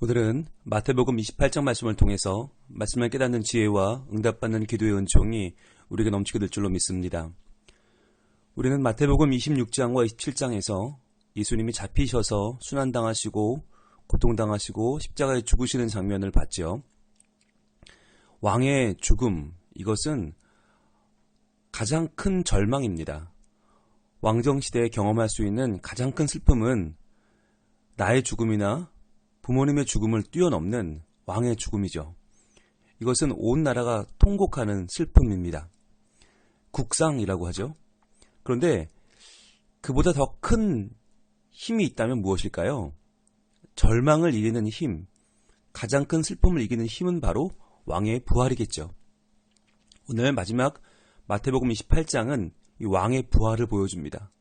오늘은 마태복음 28장 말씀을 통해서 말씀을 깨닫는 지혜와 응답받는 기도의 은총이 우리에게 넘치게 될 줄로 믿습니다. 우리는 마태복음 26장과 27장에서 예수님이 잡히셔서 순환당하시고 고통당하시고 십자가에 죽으시는 장면을 봤죠. 왕의 죽음, 이것은 가장 큰 절망입니다. 왕정시대에 경험할 수 있는 가장 큰 슬픔은 나의 죽음이나 부모님의 죽음을 뛰어넘는 왕의 죽음이죠. 이것은 온 나라가 통곡하는 슬픔입니다. 국상이라고 하죠. 그런데 그보다 더 큰 힘이 있다면 무엇일까요? 절망을 이기는 힘, 가장 큰 슬픔을 이기는 힘은 바로 왕의 부활이겠죠. 오늘 마지막 마태복음 28장은 이 왕의 부활을 보여줍니다.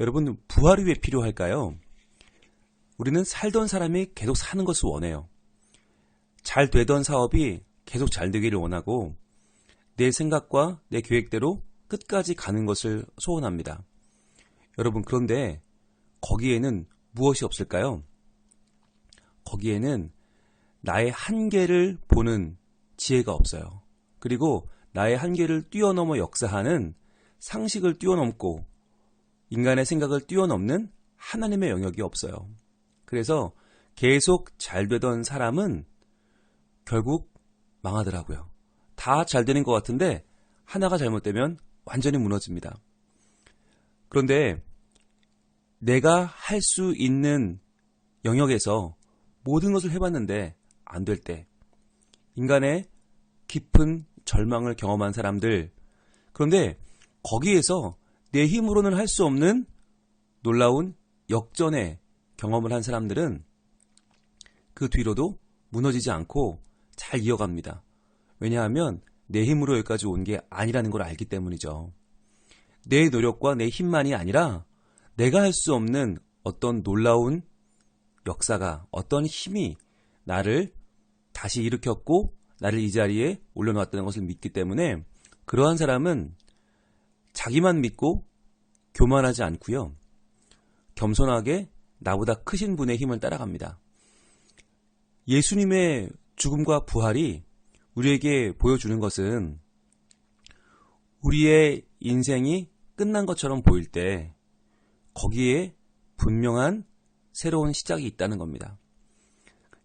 여러분, 부활이 왜 필요할까요? 우리는 살던 사람이 계속 사는 것을 원해요. 잘 되던 사업이 계속 잘 되기를 원하고 내 생각과 내 계획대로 끝까지 가는 것을 소원합니다. 여러분, 그런데 거기에는 무엇이 없을까요? 거기에는 나의 한계를 보는 지혜가 없어요. 그리고 나의 한계를 뛰어넘어 역사하는 상식을 뛰어넘고 인간의 생각을 뛰어넘는 하나님의 영역이 없어요. 그래서 계속 잘 되던 사람은 결국 망하더라고요. 다 잘 되는 것 같은데 하나가 잘못되면 완전히 무너집니다. 그런데 내가 할 수 있는 영역에서 모든 것을 해봤는데 안 될 때, 인간의 깊은 절망을 경험한 사람들, 그런데 거기에서 내 힘으로는 할 수 없는 놀라운 역전의 경험을 한 사람들은 그 뒤로도 무너지지 않고 잘 이어갑니다. 왜냐하면 내 힘으로 여기까지 온 게 아니라는 걸 알기 때문이죠. 내 노력과 내 힘만이 아니라 내가 할 수 없는 어떤 놀라운 역사가, 어떤 힘이 나를 다시 일으켰고 나를 이 자리에 올려놓았다는 것을 믿기 때문에 그러한 사람은 자기만 믿고 교만하지 않고요. 겸손하게 나보다 크신 분의 힘을 따라갑니다. 예수님의 죽음과 부활이 우리에게 보여주는 것은 우리의 인생이 끝난 것처럼 보일 때 거기에 분명한 새로운 시작이 있다는 겁니다.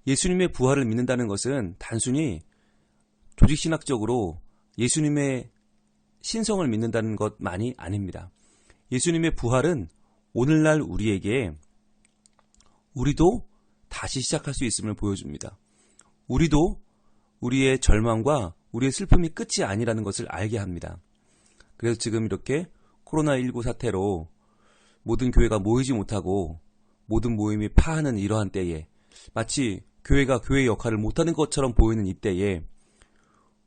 예수님의 부활을 믿는다는 것은 단순히 조직신학적으로 예수님의 신성을 믿는다는 것만이 아닙니다. 예수님의 부활은 오늘날 우리도 다시 시작할 수 있음을 보여줍니다. 우리도 우리의 절망과 우리의 슬픔이 끝이 아니라는 것을 알게 합니다. 그래서 지금 이렇게 코로나19 사태로 모든 교회가 모이지 못하고 모든 모임이 파하는 이러한 때에 마치 교회가 교회의 역할을 못하는 것처럼 보이는 이때에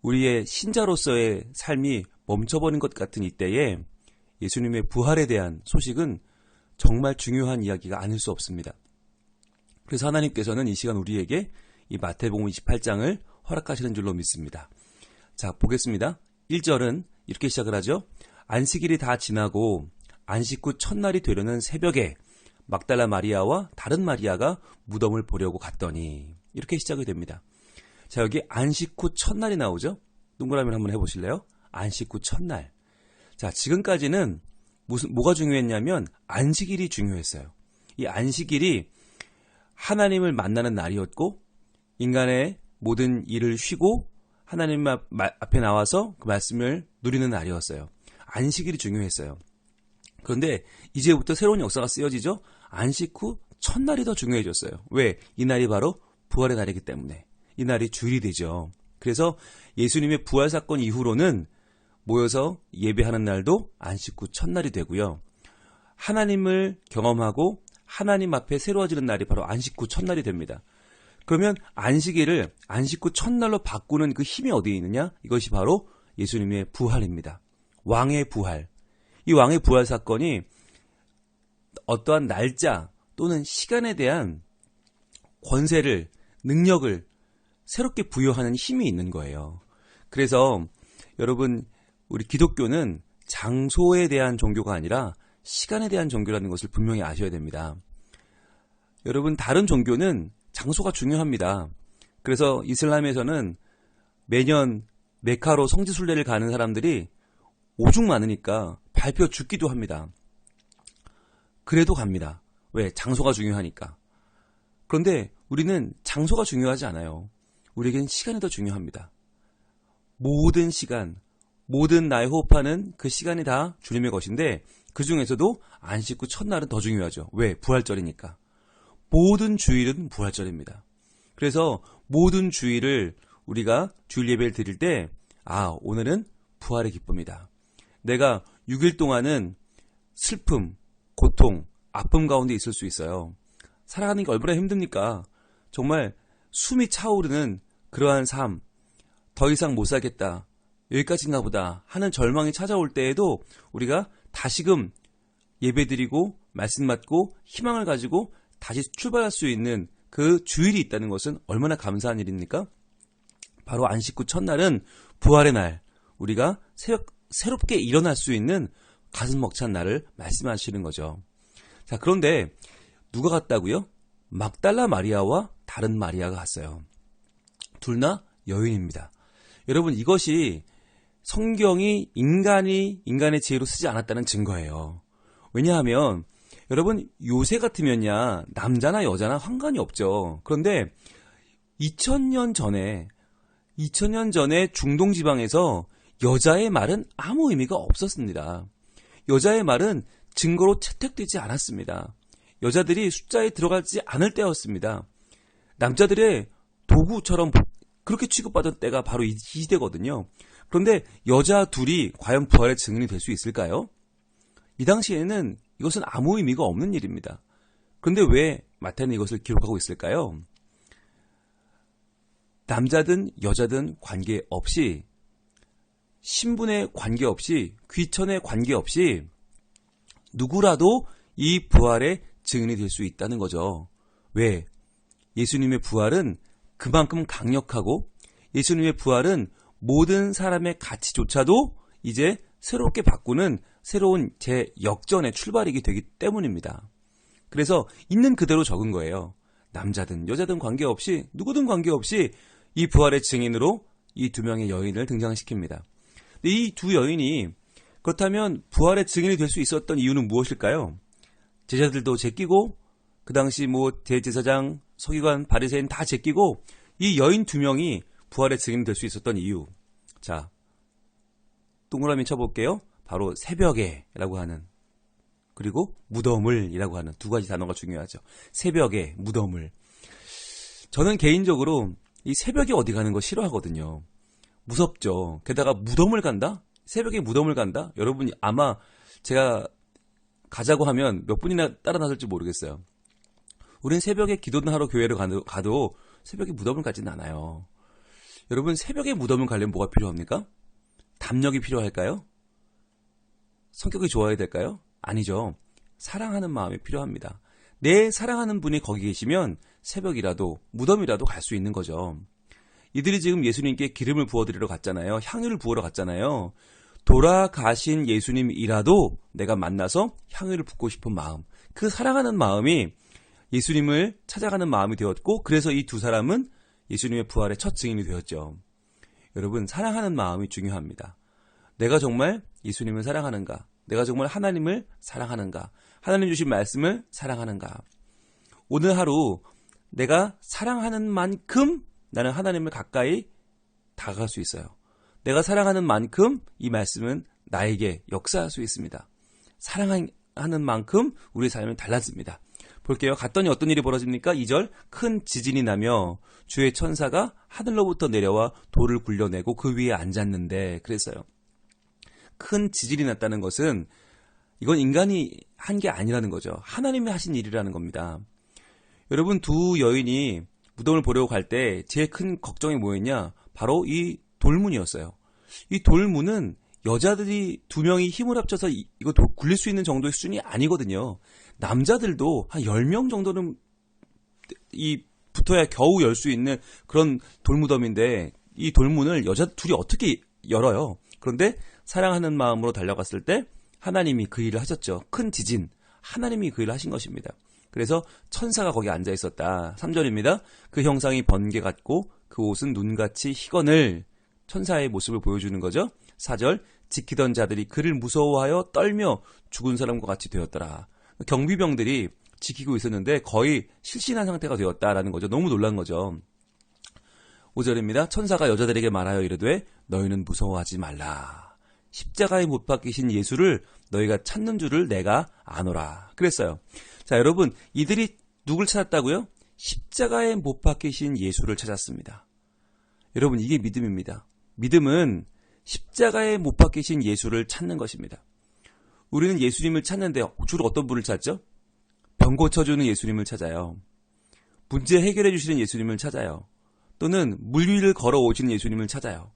우리의 신자로서의 삶이 멈춰버린 것 같은 이때에 예수님의 부활에 대한 소식은 정말 중요한 이야기가 아닐 수 없습니다. 그래서 하나님께서는 이 시간 우리에게 이 마태복음 28장을 허락하시는 줄로 믿습니다. 자, 보겠습니다. 1절은 이렇게 시작을 하죠. 안식일이 다 지나고 안식 후 첫날이 되려는 새벽에 막달라 마리아와 다른 마리아가 무덤을 보려고 갔더니, 이렇게 시작이 됩니다. 자, 여기 안식 후 첫날이 나오죠. 동그라미를 한번 해보실래요? 안식 후 첫날. 자, 지금까지는 뭐가 중요했냐면 안식일이 중요했어요. 이 안식일이 하나님을 만나는 날이었고 인간의 모든 일을 쉬고 하나님 앞에 나와서 그 말씀을 누리는 날이었어요. 안식일이 중요했어요. 그런데 이제부터 새로운 역사가 쓰여지죠. 안식 후 첫날이 더 중요해졌어요. 왜? 이 날이 바로 부활의 날이기 때문에. 이 날이 주일이 되죠. 그래서 예수님의 부활 사건 이후로는 모여서 예배하는 날도 안식 후 첫날이 되고요. 하나님을 경험하고 하나님 앞에 새로워지는 날이 바로 안식 후 첫날이 됩니다. 그러면 안식일을 안식 후 첫날로 바꾸는 그 힘이 어디에 있느냐? 이것이 바로 예수님의 부활입니다. 왕의 부활. 이 왕의 부활 사건이 어떠한 날짜 또는 시간에 대한 권세를, 능력을 새롭게 부여하는 힘이 있는 거예요. 그래서 여러분, 우리 기독교는 장소에 대한 종교가 아니라 시간에 대한 종교라는 것을 분명히 아셔야 됩니다. 여러분, 다른 종교는 장소가 중요합니다. 그래서 이슬람에서는 매년 메카로 성지순례를 가는 사람들이 오죽 많으니까 밟혀 죽기도 합니다. 그래도 갑니다. 왜? 장소가 중요하니까. 그런데 우리는 장소가 중요하지 않아요. 우리에겐 시간이 더 중요합니다. 모든 시간, 모든 나의 호흡하는 그 시간이 다 주님의 것인데 그 중에서도 안식 후 첫날은 더 중요하죠. 왜? 부활절이니까. 모든 주일은 부활절입니다. 그래서 모든 주일을 우리가 주일 예배를 드릴 때 오늘은 부활의 기쁨이다. 내가 6일 동안은 슬픔, 고통, 아픔 가운데 있을 수 있어요. 살아가는 게 얼마나 힘듭니까? 정말 숨이 차오르는 그러한 삶, 더 이상 못 살겠다, 여기까지인가 보다 하는 절망이 찾아올 때에도 우리가 다시금 예배드리고 말씀 받고 희망을 가지고 다시 출발할 수 있는 그 주일이 있다는 것은 얼마나 감사한 일입니까? 바로 안식 후 첫날은 부활의 날, 우리가 새롭게 일어날 수 있는 가슴 벅찬 날을 말씀하시는 거죠. 자, 그런데 누가 갔다고요? 막달라 마리아와 다른 마리아가 갔어요. 둘 다 여인입니다. 여러분, 이것이 성경이 인간의 지혜로 쓰지 않았다는 증거예요. 왜냐하면 여러분, 요새 같으면야 남자나 여자나 상관이 없죠. 그런데 2000년 전에 중동 지방에서 여자의 말은 아무 의미가 없었습니다. 여자의 말은 증거로 채택되지 않았습니다. 여자들이 숫자에 들어가지 않을 때였습니다. 남자들의 도구처럼 그렇게 취급받은 때가 바로 이 시대거든요. 그런데 여자 둘이 과연 부활의 증인이 될 수 있을까요? 이 당시에는 이것은 아무 의미가 없는 일입니다. 그런데 왜 마태는 이것을 기록하고 있을까요? 남자든 여자든 관계없이, 신분에 관계없이, 귀천에 관계없이 누구라도 이 부활의 증인이 될 수 있다는 거죠. 왜? 예수님의 부활은 그만큼 강력하고 예수님의 부활은 모든 사람의 가치조차도 이제 새롭게 바꾸는 새로운 역전의 출발이기 되기 때문입니다. 그래서 있는 그대로 적은 거예요. 남자든 여자든 관계없이, 누구든 관계없이 이 부활의 증인으로 이 두 명의 여인을 등장시킵니다. 이 두 여인이 그렇다면 부활의 증인이 될 수 있었던 이유는 무엇일까요? 제자들도 제끼고 그 당시 대제사장, 서기관, 바리새인 다 제끼고 이 여인 두 명이 부활의 증인이 될 수 있었던 이유. 자, 동그라미 쳐볼게요. 바로 새벽에라고 하는, 그리고 무덤을이라고 하는 두 가지 단어가 중요하죠. 새벽에, 무덤을. 저는 개인적으로 이 새벽에 어디 가는 거 싫어하거든요. 무섭죠. 게다가 무덤을 간다? 새벽에 무덤을 간다? 여러분이 아마 제가 가자고 하면 몇 분이나 따라 나설지 모르겠어요. 우린 새벽에 기도는 하러 교회를 가도 새벽에 무덤을 가진 않아요. 여러분, 새벽에 무덤을 가려면 뭐가 필요합니까? 담력이 필요할까요? 성격이 좋아야 될까요? 아니죠. 사랑하는 마음이 필요합니다. 내 사랑하는 분이 거기 계시면 새벽이라도 무덤이라도 갈 수 있는 거죠. 이들이 지금 예수님께 기름을 부어드리러 갔잖아요. 향유를 부으러 갔잖아요. 돌아가신 예수님이라도 내가 만나서 향유를 붓고 싶은 마음, 그 사랑하는 마음이 예수님을 찾아가는 마음이 되었고, 그래서 이 두 사람은 예수님의 부활의 첫 증인이 되었죠. 여러분, 사랑하는 마음이 중요합니다. 내가 정말 예수님을 사랑하는가? 내가 정말 하나님을 사랑하는가? 하나님 주신 말씀을 사랑하는가? 오늘 하루 내가 사랑하는 만큼 나는 하나님을 가까이 다가갈 수 있어요. 내가 사랑하는 만큼 이 말씀은 나에게 역사할 수 있습니다. 사랑하는 만큼 우리의 삶은 달라집니다. 볼게요. 갔더니 어떤 일이 벌어집니까? 2절, 큰 지진이 나며 주의 천사가 하늘로부터 내려와 돌을 굴려내고 그 위에 앉았는데, 그랬어요. 큰 지진이 났다는 것은 이건 인간이 한 게 아니라는 거죠. 하나님이 하신 일이라는 겁니다. 여러분, 두 여인이 무덤을 보려고 갈 때 제일 큰 걱정이 뭐였냐? 바로 이 돌문이었어요. 이 돌문은 여자들이 두 명이 힘을 합쳐서 이거 굴릴 수 있는 정도의 수준이 아니거든요. 남자들도 한 10명 정도는 붙어야 겨우 열 수 있는 그런 돌무덤인데, 이 돌문을 여자 둘이 어떻게 열어요? 그런데 사랑하는 마음으로 달려갔을 때 하나님이 그 일을 하셨죠. 큰 지진, 하나님이 그 일을 하신 것입니다. 그래서 천사가 거기 앉아 있었다. 3절입니다. 그 형상이 번개 같고 그 옷은 눈같이 희거늘. 천사의 모습을 보여주는 거죠. 4절 지키던 자들이 그를 무서워하여 떨며 죽은 사람과 같이 되었더라. 경비병들이 지키고 있었는데 거의 실신한 상태가 되었다라는 거죠. 너무 놀란 거죠. 5절입니다. 천사가 여자들에게 말하여 이르되 너희는 무서워하지 말라. 십자가에 못 박히신 예수를 너희가 찾는 줄을 내가 아노라. 그랬어요. 자, 여러분, 이들이 누굴 찾았다고요? 십자가에 못 박히신 예수를 찾았습니다. 여러분, 이게 믿음입니다. 믿음은 십자가에 못 박히신 예수를 찾는 것입니다. 우리는 예수님을 찾는데 주로 어떤 분을 찾죠? 병 고쳐주는 예수님을 찾아요. 문제 해결해 주시는 예수님을 찾아요. 또는 물 위를 걸어오시는 예수님을 찾아요.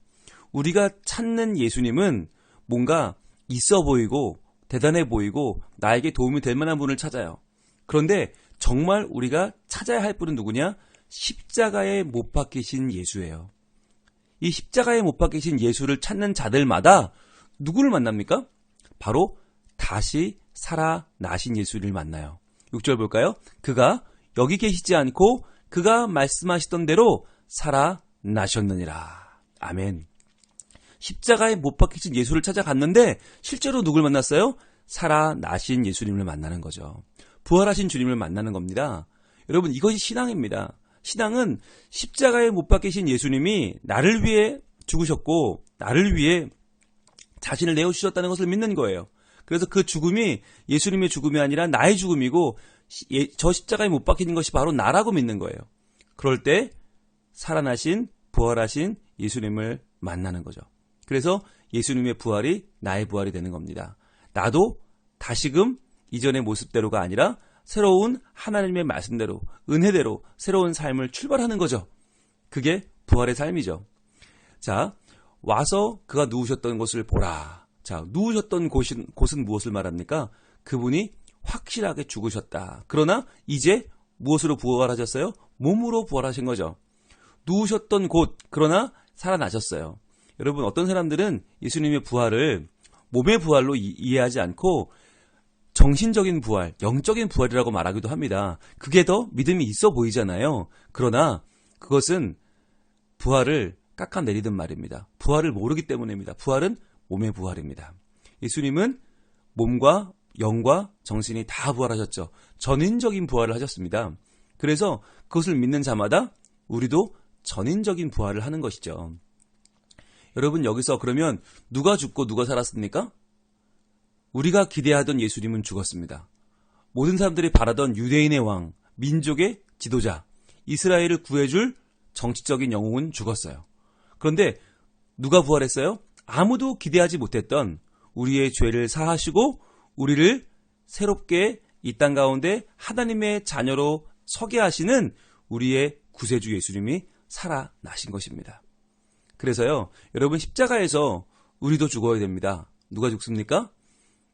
우리가 찾는 예수님은 뭔가 있어 보이고 대단해 보이고 나에게 도움이 될 만한 분을 찾아요. 그런데 정말 우리가 찾아야 할 분은 누구냐? 십자가에 못 박히신 예수예요. 이 십자가에 못 박히신 예수를 찾는 자들마다 누구를 만납니까? 바로 다시 살아나신 예수를 만나요. 6절 볼까요? 그가 여기 계시지 않고 그가 말씀하시던 대로 살아나셨느니라. 아멘. 십자가에 못 박히신 예수를 찾아갔는데 실제로 누굴 만났어요? 살아나신 예수님을 만나는 거죠. 부활하신 주님을 만나는 겁니다. 여러분, 이것이 신앙입니다. 신앙은 십자가에 못 박히신 예수님이 나를 위해 죽으셨고 나를 위해 자신을 내어주셨다는 것을 믿는 거예요. 그래서 그 죽음이 예수님의 죽음이 아니라 나의 죽음이고 저 십자가에 못 박히는 것이 바로 나라고 믿는 거예요. 그럴 때 살아나신 부활하신 예수님을 만나는 거죠. 그래서 예수님의 부활이 나의 부활이 되는 겁니다. 나도 다시금 이전의 모습대로가 아니라 새로운 하나님의 말씀대로 은혜대로 새로운 삶을 출발하는 거죠. 그게 부활의 삶이죠. 자, 와서 그가 누우셨던 곳을 보라. 자, 누우셨던 곳은 무엇을 말합니까? 그분이 확실하게 죽으셨다. 그러나 이제 무엇으로 부활하셨어요? 몸으로 부활하신 거죠. 누우셨던 곳, 그러나 살아나셨어요. 여러분, 어떤 사람들은 예수님의 부활을 몸의 부활로 이해하지 않고 정신적인 부활, 영적인 부활이라고 말하기도 합니다. 그게 더 믿음이 있어 보이잖아요. 그러나 그것은 부활을 깎아내리는 말입니다. 부활을 모르기 때문입니다. 부활은 몸의 부활입니다. 예수님은 몸과 영과 정신이 다 부활하셨죠. 전인적인 부활을 하셨습니다. 그래서 그것을 믿는 자마다 우리도 전인적인 부활을 하는 것이죠. 여러분, 여기서 그러면 누가 죽고 누가 살았습니까? 우리가 기대하던 예수님은 죽었습니다. 모든 사람들이 바라던 유대인의 왕, 민족의 지도자, 이스라엘을 구해줄 정치적인 영웅은 죽었어요. 그런데 누가 부활했어요? 아무도 기대하지 못했던 우리의 죄를 사하시고 우리를 새롭게 이 땅 가운데 하나님의 자녀로 서게 하시는 우리의 구세주 예수님이 살아나신 것입니다. 그래서요, 여러분, 십자가에서 우리도 죽어야 됩니다. 누가 죽습니까?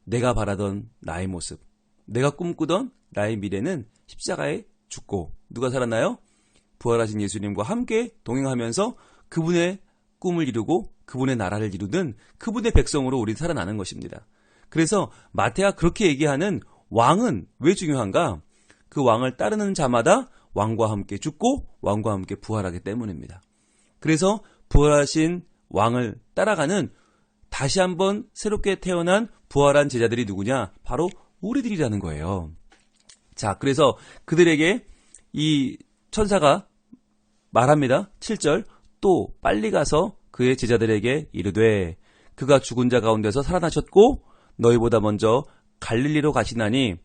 내가 바라던 나의 모습, 내가 꿈꾸던 나의 미래는 십자가에 죽고 누가 살아나요? 부활하신 예수님과 함께 동행하면서 그분의 꿈을 이루고 그분의 나라를 이루는 그분의 백성으로 우리 살아나는 것입니다. 그래서 마태가 그렇게 얘기하는 왕은 왜 중요한가? 그 왕을 따르는 자마다 왕과 함께 죽고 왕과 함께 부활하기 때문입니다. 그래서 부활하신 왕을 따라가는 다시 한번 새롭게 태어난 부활한 제자들이 누구냐? 바로 우리들이라는 거예요. 자, 그래서 그들에게 이 천사가 말합니다. 7절, 또 빨리 가서 그의 제자들에게 이르되 그가 죽은 자 가운데서 살아나셨고 너희보다 먼저 갈릴리로 가시나니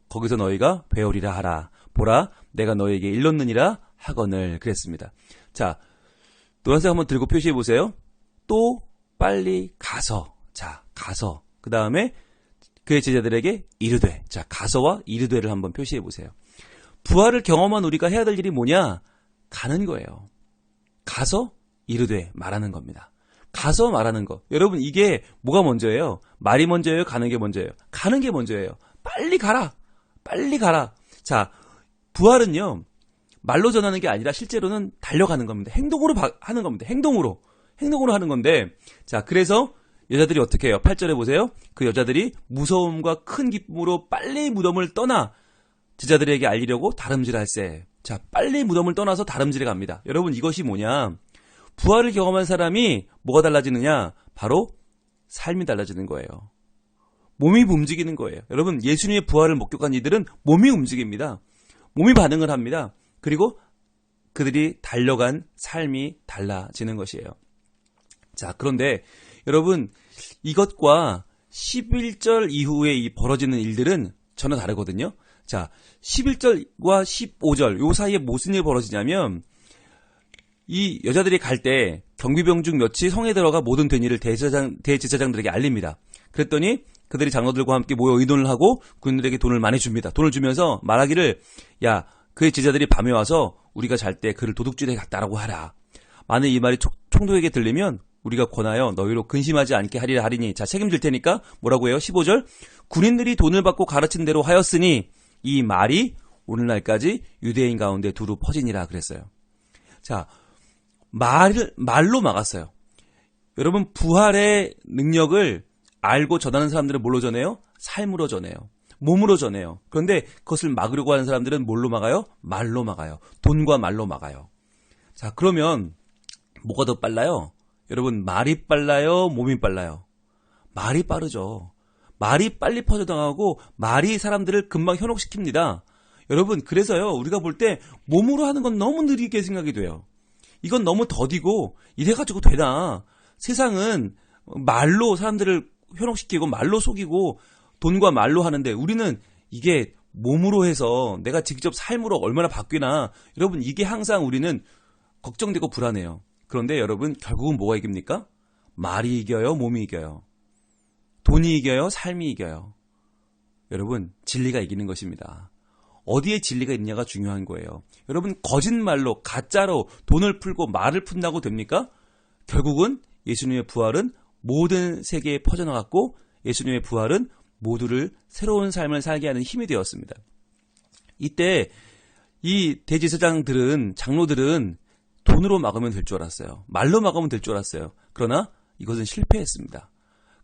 거기서 너희가 배우리라 하라. 보라, 내가 너희에게 일렀느니라 하거늘. 그랬습니다. 자, 노란색 한번 들고 표시해 보세요. 또 빨리 가서. 자, 가서. 그 다음에 그의 제자들에게 이르되. 자, 가서와 이르되를 한번 표시해 보세요. 부활을 경험한 우리가 해야 될 일이 뭐냐? 가는 거예요. 가서 이르되 말하는 겁니다. 가서 말하는 거. 여러분, 이게 뭐가 먼저예요? 말이 먼저예요? 가는 게 먼저예요? 가는 게 먼저예요. 빨리 가라. 빨리 가라. 자, 부활은요, 말로 전하는 게 아니라 실제로는 달려가는 겁니다. 행동으로 하는 겁니다. 행동으로 하는 건데, 자, 그래서 여자들이 어떻게 해요? 8절에 보세요. 그 여자들이 무서움과 큰 기쁨으로 빨리 무덤을 떠나 제자들에게 알리려고 다름질할세. 자, 빨리 무덤을 떠나서 다름질에 갑니다. 여러분, 이것이 뭐냐? 부활을 경험한 사람이 뭐가 달라지느냐? 바로 삶이 달라지는 거예요. 몸이 움직이는 거예요. 여러분, 예수님의 부활을 목격한 이들은 몸이 움직입니다. 몸이 반응을 합니다. 그리고 그들이 달려간 삶이 달라지는 것이에요. 자, 그런데 여러분, 이것과 11절 이후에 이 벌어지는 일들은 전혀 다르거든요. 자, 11절과 15절 요 사이에 무슨 일이 벌어지냐면, 이 여자들이 갈 때 경비병 중 몇이 성에 들어가 모든 된 일을 대제사장들에게 알립니다. 그랬더니 그들이 장로들과 함께 모여 의논을 하고 군인들에게 돈을 많이 줍니다. 돈을 주면서 말하기를, 야, 그의 제자들이 밤에 와서 우리가 잘 때 그를 도둑질해 갔다라고 하라. 만약 이 말이 총독에게 들리면 우리가 권하여 너희로 근심하지 않게 하리라 하리니, 자, 책임질 테니까 뭐라고 해요? 15절, 군인들이 돈을 받고 가르친 대로 하였으니 이 말이 오늘날까지 유대인 가운데 두루 퍼지니라 그랬어요. 자, 말로 막았어요. 여러분, 부활의 능력을 알고 전하는 사람들은 뭘로 전해요? 삶으로 전해요. 몸으로 전해요. 그런데 그것을 막으려고 하는 사람들은 뭘로 막아요? 말로 막아요. 돈과 말로 막아요. 자, 그러면 뭐가 더 빨라요? 여러분, 말이 빨라요? 몸이 빨라요? 말이 빠르죠. 말이 빨리 퍼져나가고 말이 사람들을 금방 현혹시킵니다. 여러분, 그래서요, 우리가 볼 때 몸으로 하는 건 너무 느리게 생각이 돼요. 이건 너무 더디고 이래가지고 되나? 세상은 말로 사람들을 현혹시키고 말로 속이고 돈과 말로 하는데, 우리는 이게 몸으로 해서 내가 직접 삶으로 얼마나 바뀌나. 여러분, 이게 항상 우리는 걱정되고 불안해요. 그런데 여러분, 결국은 뭐가 이깁니까? 말이 이겨요? 몸이 이겨요? 돈이 이겨요? 삶이 이겨요? 여러분, 진리가 이기는 것입니다. 어디에 진리가 있냐가 중요한 거예요. 여러분, 거짓말로, 가짜로 돈을 풀고 말을 푼다고 됩니까? 결국은 예수님의 부활은 모든 세계에 퍼져나갔고, 예수님의 부활은 모두를 새로운 삶을 살게 하는 힘이 되었습니다. 이때 이 대제사장들은, 장로들은 돈으로 막으면 될 줄 알았어요. 말로 막으면 될 줄 알았어요. 그러나 이것은 실패했습니다.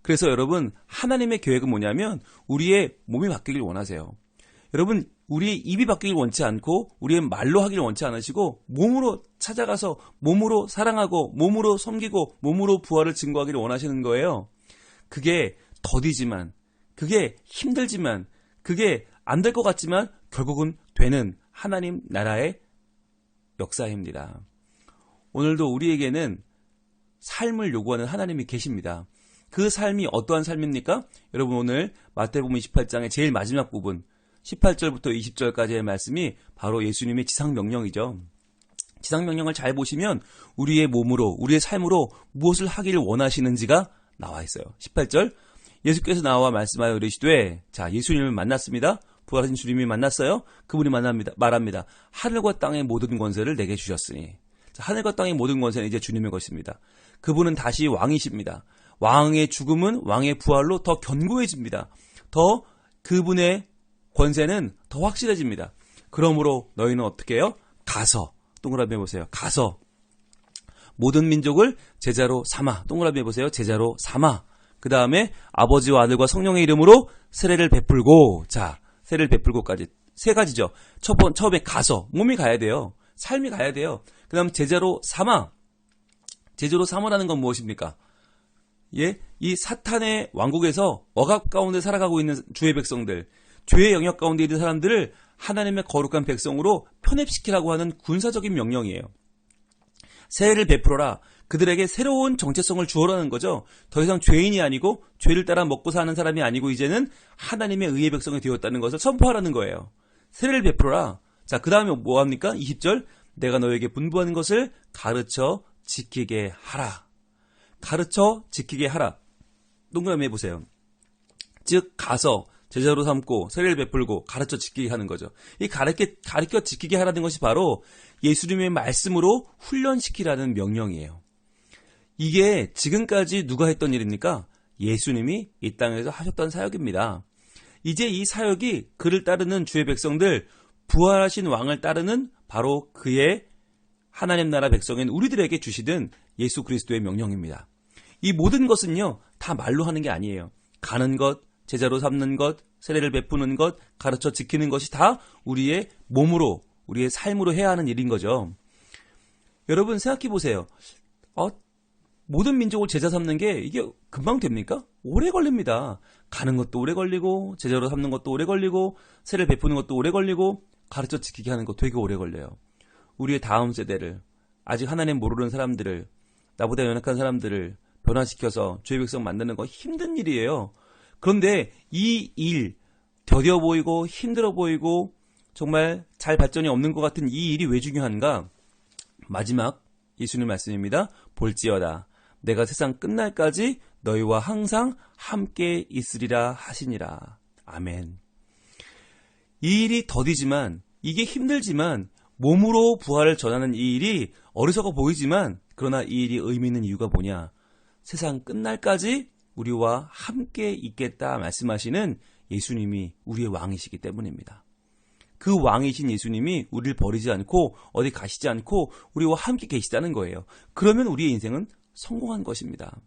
그래서 여러분, 하나님의 계획은 뭐냐면 우리의 몸이 바뀌길 원하세요. 여러분, 우리의 입이 바뀌길 원치 않고 우리의 말로 하길 원치 않으시고 몸으로 찾아가서 몸으로 사랑하고 몸으로 섬기고 몸으로 부활을 증거하기를 원하시는 거예요. 그게 더디지만, 그게 힘들지만, 그게 안 될 것 같지만 결국은 되는 하나님 나라의 역사입니다. 오늘도 우리에게는 삶을 요구하는 하나님이 계십니다. 그 삶이 어떠한 삶입니까? 여러분, 오늘 마태복음 28장의 제일 마지막 부분 18절부터 20절까지의 말씀이 바로 예수님의 지상명령이죠. 지상명령을 잘 보시면 우리의 몸으로, 우리의 삶으로 무엇을 하기를 원하시는지가 나와 있어요. 18절, 예수께서 나와 말씀하여 이르시되, 자, 예수님을 만났습니다. 부활하신 주님이 만났어요. 그분이 말합니다. 하늘과 땅의 모든 권세를 내게 주셨으니. 자, 하늘과 땅의 모든 권세는 이제 주님의 것입니다. 그분은 다시 왕이십니다. 왕의 죽음은 왕의 부활로 더 견고해집니다. 더 그분의 권세는 더 확실해집니다. 그러므로 너희는 어떻게 해요? 가서, 동그라미 해보세요. 가서 모든 민족을 제자로 삼아, 동그라미 해보세요. 제자로 삼아. 그 다음에 아버지와 아들과 성령의 이름으로 세례를 베풀고, 자, 세례를 베풀고까지 세 가지죠. 처음에 가서, 몸이 가야 돼요. 삶이 가야 돼요. 그 다음 제자로 삼아. 제자로 삼으라는 건 무엇입니까? 예, 이 사탄의 왕국에서 억압 가운데 살아가고 있는 주의 백성들, 죄의 영역 가운데 있는 사람들을 하나님의 거룩한 백성으로 편입시키라고 하는 군사적인 명령이에요. 세례를 베풀어라. 그들에게 새로운 정체성을 주어라는 거죠. 더 이상 죄인이 아니고 죄를 따라 먹고 사는 사람이 아니고 이제는 하나님의 의의 백성이 되었다는 것을 선포하라는 거예요. 세례를 베풀어라. 자, 그 다음에 뭐 합니까? 20절, 내가 너에게 분부하는 것을 가르쳐 지키게 하라. 가르쳐 지키게 하라. 동그라미 해보세요. 즉, 가서 제자로 삼고 세례를 베풀고 가르쳐 지키게 하는 거죠. 이 가르쳐 지키게 하라는 것이 바로 예수님의 말씀으로 훈련시키라는 명령이에요. 이게 지금까지 누가 했던 일입니까? 예수님이 이 땅에서 하셨던 사역입니다. 이제 이 사역이 그를 따르는 주의 백성들, 부활하신 왕을 따르는 바로 그의 하나님 나라 백성인 우리들에게 주시던 예수 그리스도의 명령입니다. 이 모든 것은요, 다 말로 하는 게 아니에요. 가는 것, 제자로 삼는 것, 세례를 베푸는 것, 가르쳐 지키는 것이 다 우리의 몸으로, 우리의 삶으로 해야 하는 일인 거죠. 여러분 생각해 보세요. 모든 민족을 제자 삼는 게 이게 금방 됩니까? 오래 걸립니다. 가는 것도 오래 걸리고, 제자로 삼는 것도 오래 걸리고, 세례를 베푸는 것도 오래 걸리고, 가르쳐 지키게 하는 거 되게 오래 걸려요. 우리의 다음 세대를, 아직 하나님 모르는 사람들을, 나보다 연약한 사람들을 변화시켜서 주의 백성 만드는 거 힘든 일이에요. 그런데 이 일, 더뎌 보이고 힘들어 보이고 정말 잘 발전이 없는 것 같은 이 일이 왜 중요한가? 마지막 예수님 말씀입니다. 볼지어다 내가 세상 끝날까지 너희와 항상 함께 있으리라 하시니라. 아멘. 이 일이 더디지만, 이게 힘들지만, 몸으로 부활을 전하는 이 일이 어리석어 보이지만, 그러나 이 일이 의미 있는 이유가 뭐냐? 세상 끝날까지 우리와 함께 있겠다 말씀하시는 예수님이 우리의 왕이시기 때문입니다. 그 왕이신 예수님이 우리를 버리지 않고 어디 가시지 않고 우리와 함께 계시다는 거예요. 그러면 우리의 인생은 성공한 것입니다.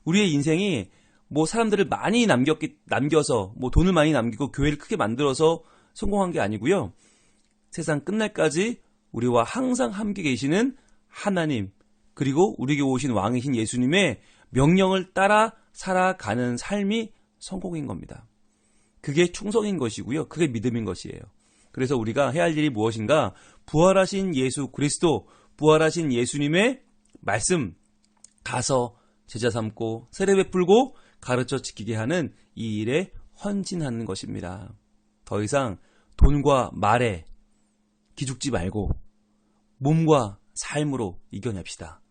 우리의 인생이 뭐 사람들을 많이 남겨서 뭐 돈을 많이 남기고 교회를 크게 만들어서 성공한 게 아니고요. 세상 끝날까지 우리와 항상 함께 계시는 하나님, 그리고 우리에게 오신 왕이신 예수님의 명령을 따라 살아가는 삶이 성공인 겁니다. 그게 충성인 것이고요. 그게 믿음인 것이에요. 그래서 우리가 해야 할 일이 무엇인가? 부활하신 예수 그리스도, 부활하신 예수님의 말씀, 가서 제자 삼고 세례 베풀고 가르쳐 지키게 하는 이 일에 헌신하는 것입니다. 더 이상 돈과 말에 기죽지 말고 몸과 삶으로 이겨냅시다.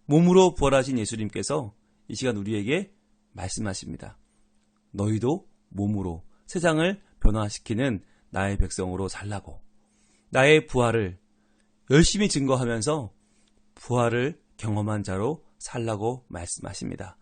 몸으로 부활하신 예수님께서 이 시간 우리에게 말씀하십니다. 너희도 몸으로 세상을 변화시키는 나의 백성으로 살라고. 나의 부활을 열심히 증거하면서 부활을 경험한 자로 살라고 말씀하십니다.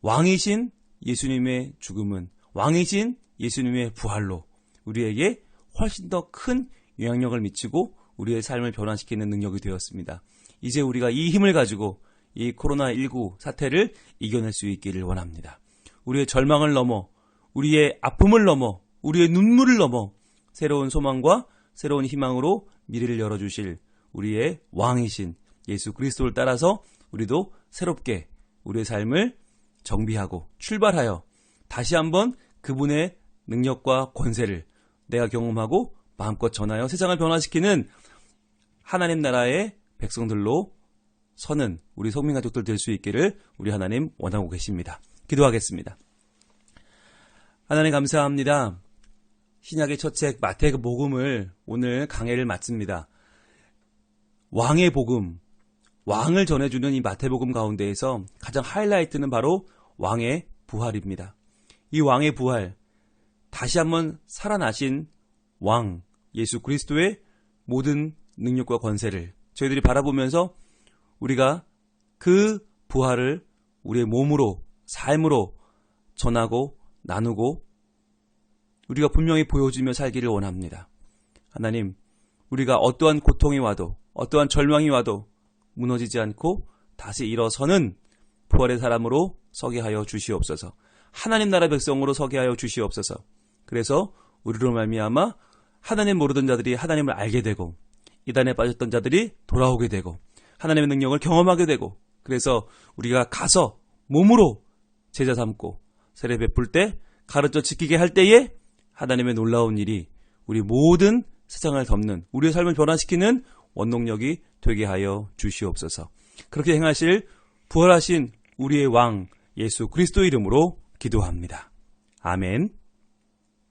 왕이신 예수님의 죽음은, 왕이신 예수님의 부활로 우리에게 훨씬 더 큰 영향력을 미치고 우리의 삶을 변화시키는 능력이 되었습니다. 이제 우리가 이 힘을 가지고 이 코로나19 사태를 이겨낼 수 있기를 원합니다. 우리의 절망을 넘어, 우리의 아픔을 넘어, 우리의 눈물을 넘어 새로운 소망과 새로운 희망으로 미래를 열어주실 우리의 왕이신 예수 그리스도를 따라서 우리도 새롭게 우리의 삶을 정비하고 출발하여 다시 한번 그분의 능력과 권세를 내가 경험하고 마음껏 전하여 세상을 변화시키는 하나님 나라의 백성들로 서는 우리 성민가족들 될 수 있기를 우리 하나님 원하고 계십니다. 기도하겠습니다. 하나님 감사합니다. 신약의 첫 책 마태복음을 오늘 강해를 마칩니다. 왕의 복음, 왕을 전해주는 이 마태복음 가운데에서 가장 하이라이트는 바로 왕의 부활입니다. 이 왕의 부활, 다시 한번 살아나신 왕 예수 그리스도의 모든 능력과 권세를 저희들이 바라보면서 우리가 그 부활을 우리의 몸으로, 삶으로 전하고 나누고 우리가 분명히 보여주며 살기를 원합니다. 하나님, 우리가 어떠한 고통이 와도, 어떠한 절망이 와도 무너지지 않고 다시 일어서는 부활의 사람으로 서게 하여 주시옵소서. 하나님 나라 백성으로 서게 하여 주시옵소서. 그래서 우리로 말미암아 하나님 모르던 자들이 하나님을 알게 되고, 이단에 빠졌던 자들이 돌아오게 되고, 하나님의 능력을 경험하게 되고, 그래서 우리가 가서 몸으로 제자 삼고 세례 베풀 때 가르쳐 지키게 할 때에 하나님의 놀라운 일이 우리 모든 세상을 덮는, 우리의 삶을 변화시키는 원동력이 되게 하여 주시옵소서. 그렇게 행하실 부활하신 우리의 왕 예수 그리스도 이름으로 기도합니다. 아멘.